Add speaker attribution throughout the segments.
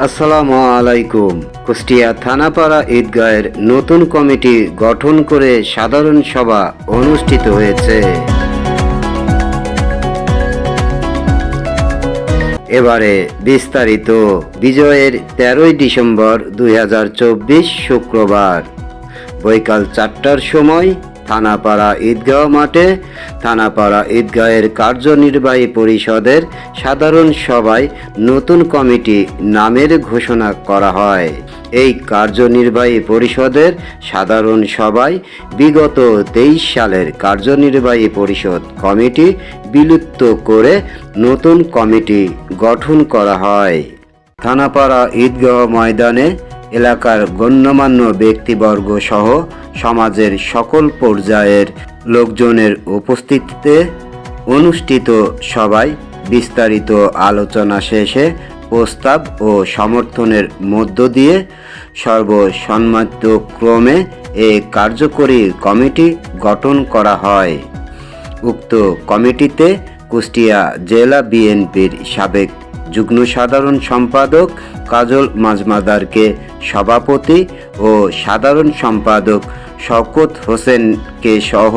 Speaker 1: আসসালামু আলাইকুম। কুষ্টিয়া থানাপাড়া ঈদগাহের নতুন কমিটি গঠন করে সাধারণ সভা অনুষ্ঠিত হয়েছে। এবারে বিস্তারিত। বিজয়ের 13 ডিসেম্বর 2024 শুক্রবার বৈকাল 4টার সময় থানাপাড়া ঈদগাহ মাঠে থানাপাড়া ঈদগাহের কার্যনির্বাহী পরিষদের সাধারণ সভায় নতুন কমিটি নামের ঘোষণা করা হয়। এই কার্যনির্বাহী পরিষদের সাধারণ সভায় বিগত 23 সালের কার্যনির্বাহী পরিষদ কমিটি বিলুপ্ত করে নতুন কমিটি গঠন করা হয়। থানাপাড়া ঈদগাহ ময়দানে এলাকার গণ্যমান্য ব্যক্তিবর্গ সহ সমাজের সকল পর্যায়ের লোকজনের উপস্থিতিতে অনুষ্ঠিত সভায় বিস্তারিত আলোচনা শেষে প্রস্তাব ও সমর্থনের মধ্য দিয়ে সর্বসম্মতক্রমে এই কার্যকরী কমিটি গঠন করা হয়। উক্ত কমিটিতে কুষ্টিয়া জেলা বিএনপির সাবেক যুগ্ম সাধারণ সম্পাদক কাজল মাজমাদারকে সভাপতি ও সাধারণ সম্পাদক শওকত হোসেনকে সহ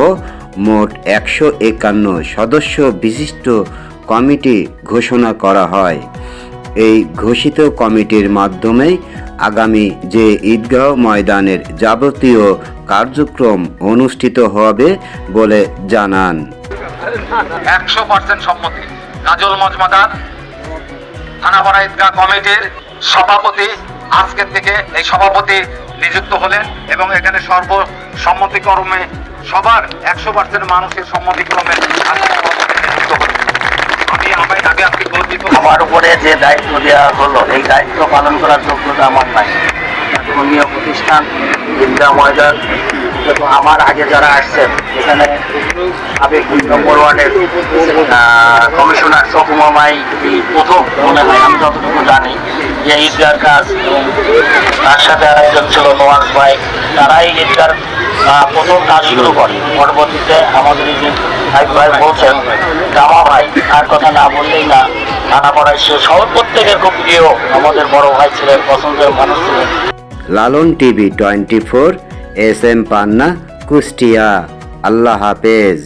Speaker 1: মোট 151 সদস্য বিশিষ্ট কমিটি ঘোষণা করা হয়। এই ঘোষিত কমিটির মাধ্যমে আগামী যে ঈদগাহ ময়দানের যাবতীয় কার্যক্রম অনুষ্ঠিত হবে বলে জানান।
Speaker 2: 100% সম্মতি। কাজল মজমাদার থানাপাড়া ঈদগাহ কমিটির সভাপতি আজকের থেকে এই সভাপতি নিযুক্ত হলেন এবং এখানে সর্বসম্মতিক্রমে সবার 100% মানুষের সম্মতিক্রমে নিযুক্ত হলেন। আমি আজকে গর্বিত।
Speaker 3: আমার উপরে যে দায়িত্ব দেওয়া হলো এই দায়িত্ব পালন করার যোগ্যতা আমার নাই। ধর্মীয় প্রতিষ্ঠান ঈদগাহ ময়দান এবং আমার আগে যারা আসছেন এখানে সাবেক 2 নম্বর ওয়ার্ডের কমিশনার সকুমা মাই প্রথম মনে হয় আমি যতটুকু জানি যে ঈদগার কাজ, এবং তার সাথে আরেকজন ছিল নোয়াজ ভাই, তারাই ঈদগার প্রথম কাজ শুরু করে। পরবর্তীতে আমাদের এই যে ভাই বলছেন গামা ভাই, তার কথা না বললেই না। থানাপাড়ায় সে সব প্রত্যেকের খুব প্রিয় আমাদের বড় ভাই ছিলেন, পছন্দের মানুষ ছিলেন।
Speaker 1: লালন টিভি 24 SM পান্না, কুষ্টিয়া। আল্লাহ হাফেজ।